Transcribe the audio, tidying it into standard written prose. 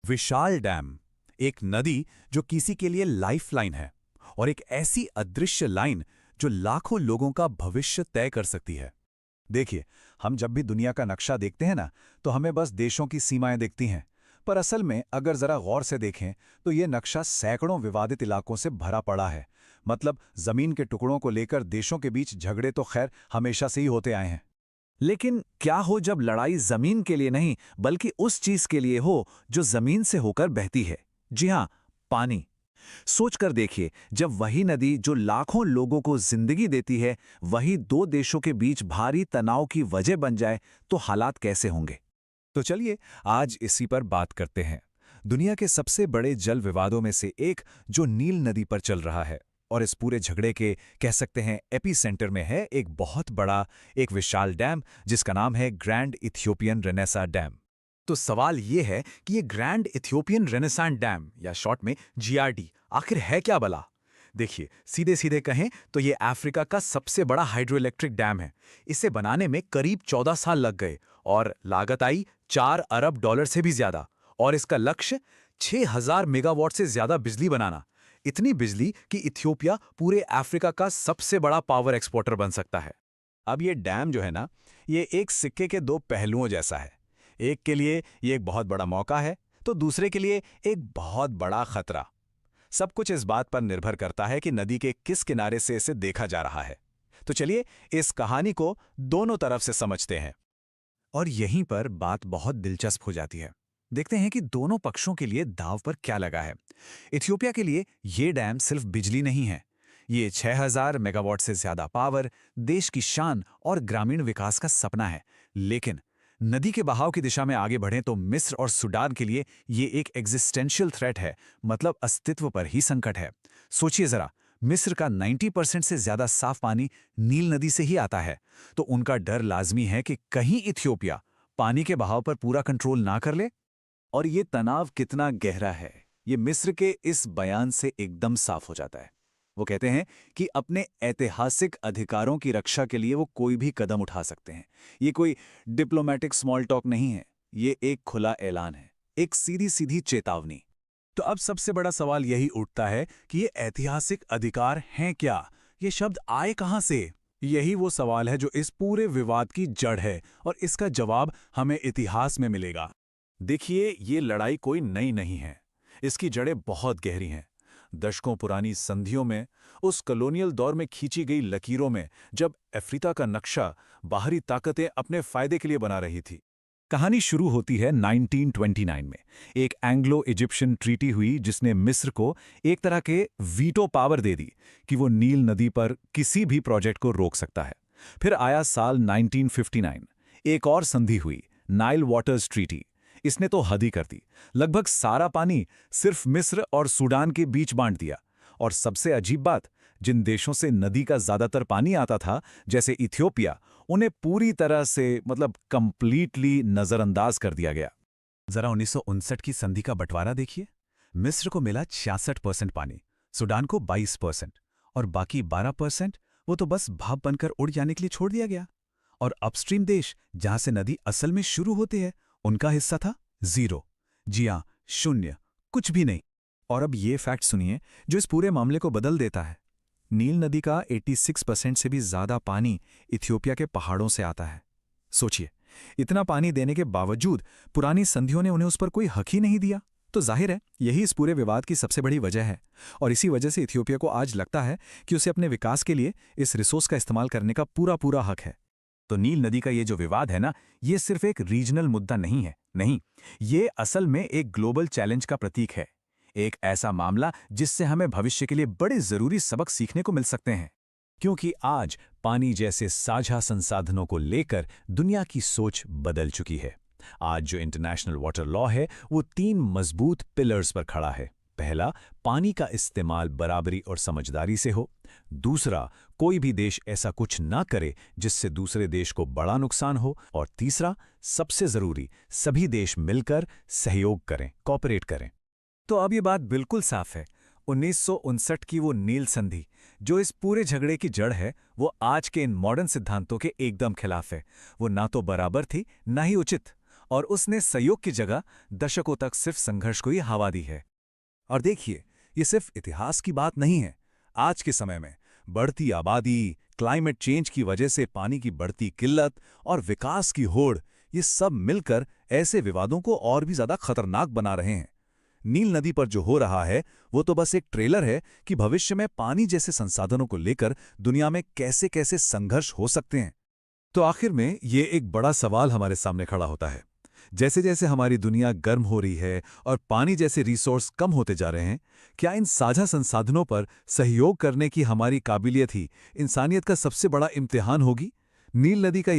विशाल dam, एक नदी जो किसी के लिए लाइफलाइन है, और एक ऐसी अदृश्य लाइन जो लाखों लोगों का भविष्य तय कर सकती है। देखिए, हम जब भी दुनिया का नक्शा देखते हैं ना, तो हमें बस देशों की सीमाएं दिखती हैं। पर असल में अगर जरा गौर से देखें तो ये नक्शा सैकड़ों विवादित इलाकों से भरा पड़ा है। मतलब जमीन के टुकड़ों को लेकर देशों के बीच झगड़े तो खैर हमेशा से ही होते आए हैं। लेकिन क्या हो जब लड़ाई जमीन के लिए नहीं बल्कि उस चीज के लिए हो जो जमीन से होकर बहती है? जी हां, पानी। सोचकर देखिए, जब वही नदी जो लाखों लोगों को जिंदगी देती है वही दो देशों के बीच भारी तनाव की वजह बन जाए तो हालात कैसे होंगे? तो चलिए आज इसी पर बात करते हैं। दुनिया के सबसे बड़े जल विवादों में से एक जो नील नदी पर चल रहा है, और इस पूरे झगड़े के कह सकते हैं एपी सेंटर में है एक बहुत बड़ा, एक विशाल डैम जिसका नाम है ग्रैंड इथियोपियन रेनेसा डैम। तो सवाल ये है कि ये ग्रैंड इथियोपियन रेनेसां डैम या शॉर्ट में जीआरडी आखिर है क्या भला? देखिए, सीधे सीधे कहें तो ये अफ्रीका का सबसे बड़ा हाइड्रो इलेक्ट्रिक डैम है। इसे बनाने में करीब 14 साल लग गए और लागत आई 4 अरब डॉलर से भी ज्यादा। और इसका लक्ष्य 6000 मेगावाट से ज्यादा बिजली बनाना। इतनी बिजली कि इथियोपिया पूरे अफ्रीका का सबसे बड़ा पावर एक्सपोर्टर बन सकता है। अब ये डैम जो है ना, ये एक सिक्के के दो पहलुओं जैसा है। एक के लिए ये एक बहुत बड़ा मौका है, तो दूसरे के लिए एक बहुत बड़ा खतरा। सब कुछ इस बात पर निर्भर करता है कि नदी के किस किनारे से इसे देखा जा रहा है। तो चलिए इस कहानी को दोनों तरफ से समझते हैं। और यहीं पर बात बहुत दिलचस्प हो जाती है। देखते हैं कि दोनों पक्षों के लिए दांव पर क्या लगा है। इथियोपिया के लिए ये डैम सिर्फ बिजली नहीं है, ये 6000 मेगावाट से ज्यादा पावर, देश की शान और ग्रामीण विकास का सपना है। लेकिन नदी के बहाव की दिशा में आगे बढ़ें तो मिस्र और सूडान के लिए ये एक एग्जिस्टेंशियल थ्रेट है, मतलब अस्तित्व पर ही संकट है। सोचिए जरा, मिस्र का 90% से ज्यादा साफ पानी नील नदी से ही आता है, तो उनका डर लाजमी है कि कहीं इथियोपिया पानी के बहाव पर पूरा कंट्रोल ना कर ले। और ये तनाव कितना गहरा है, ये मिस्र के इस बयान से एकदम साफ हो जाता है। वो कहते हैं कि अपने ऐतिहासिक अधिकारों की रक्षा के लिए वो कोई भी कदम उठा सकते हैं। ये कोई डिप्लोमेटिक स्मॉल टॉक नहीं है, ये एक खुला ऐलान है, एक सीधी सीधी चेतावनी। तो अब सबसे बड़ा सवाल यही उठता है कि ये ऐतिहासिक अधिकार हैं क्या? ये शब्द आए कहां से? यही वो सवाल है जो इस पूरे विवाद की जड़ है, और इसका जवाब हमें इतिहास में मिलेगा। देखिए, ये लड़ाई कोई नई नहीं है, इसकी जड़ें बहुत गहरी हैं। दशकों पुरानी संधियों में, उस कॉलोनियल दौर में खींची गई लकीरों में, जब अफ्रीका का नक्शा बाहरी ताकतें अपने फायदे के लिए बना रही थी। कहानी शुरू होती है 1929 में। एक एंग्लो इजिप्शियन ट्रीटी हुई जिसने मिस्र को एक तरह के वीटो पावर दे दी कि वो नील नदी पर किसी भी प्रोजेक्ट को रोक सकता है। फिर आया साल 1959, एक और संधि हुई, नाइल वाटर्स ट्रीटी। इसने तो हद ही कर दी, लगभग सारा पानी सिर्फ मिस्र और सूडान के बीच बांट दिया। और सबसे अजीब बात, जिन देशों से नदी का ज्यादातर पानी आता था, जैसे इथियोपिया, उन्हें पूरी तरह से, मतलब कंप्लीटली नजरअंदाज कर दिया गया। जरा 1959 की संधि का बंटवारा देखिए। मिस्र को मिला 66% पानी, सूडान को 22%, और बाकी 12% वो तो बस भाप बनकर उड़ जाने के लिए छोड़ दिया गया। और अपस्ट्रीम देश, जहां से नदी असल में शुरू होती है, उनका हिस्सा था 0। जी हां, 0, कुछ भी नहीं। और अब ये फैक्ट सुनिए जो इस पूरे मामले को बदल देता है। नील नदी का 86% से भी ज्यादा पानी इथियोपिया के पहाड़ों से आता है। सोचिए, इतना पानी देने के बावजूद पुरानी संधियों ने उन्हें उस पर कोई हक ही नहीं दिया। तो जाहिर है यही इस पूरे विवाद की सबसे बड़ी वजह है, और इसी वजह से इथियोपिया को आज लगता है कि उसे अपने विकास के लिए इस रिसोर्स का इस्तेमाल करने का पूरा पूरा हक है। तो नील नदी का ये जो विवाद है ना, ये सिर्फ एक रीजनल मुद्दा नहीं है, नहीं, ये असल में एक ग्लोबल चैलेंज का प्रतीक है। एक ऐसा मामला जिससे हमें भविष्य के लिए बड़े जरूरी सबक सीखने को मिल सकते हैं। क्योंकि आज पानी जैसे साझा संसाधनों को लेकर दुनिया की सोच बदल चुकी है। आज जो इंटरनेशनल वाटर लॉ है वो 3 मजबूत पिलर्स पर खड़ा है। पहला, पानी का इस्तेमाल बराबरी और समझदारी से हो। दूसरा, कोई भी देश ऐसा कुछ ना करे जिससे दूसरे देश को बड़ा नुकसान हो। और तीसरा, सबसे जरूरी, सभी देश मिलकर सहयोग करें, कोऑपरेट करें। तो अब ये बात बिल्कुल साफ है, 1959 की वो नील संधि जो इस पूरे झगड़े की जड़ है, वो आज के इन मॉडर्न सिद्धांतों के एकदम खिलाफ है। वो ना तो बराबर थी, ना ही उचित। और उसने सहयोग की जगह दशकों तक सिर्फ संघर्ष को ही हवा दी है। और देखिए, ये सिर्फ इतिहास की बात नहीं है। आज के समय में बढ़ती आबादी, क्लाइमेट चेंज की वजह से पानी की बढ़ती किल्लत और विकास की होड़, ये सब मिलकर ऐसे विवादों को और भी ज्यादा खतरनाक बना रहे हैं। नील नदी पर जो हो रहा है वो तो बस एक ट्रेलर है कि भविष्य में पानी जैसे संसाधनों को लेकर दुनिया में कैसे कैसे संघर्ष हो सकते हैं। तो आखिर में ये एक बड़ा सवाल हमारे सामने खड़ा होता है। जैसे जैसे हमारी दुनिया गर्म हो रही है और पानी जैसे रिसोर्स कम होते जा रहे हैं, क्या इन साझा संसाधनों पर सहयोग करने की हमारी काबिलियत ही इंसानियत का सबसे बड़ा इम्तिहान होगी? नील नदी का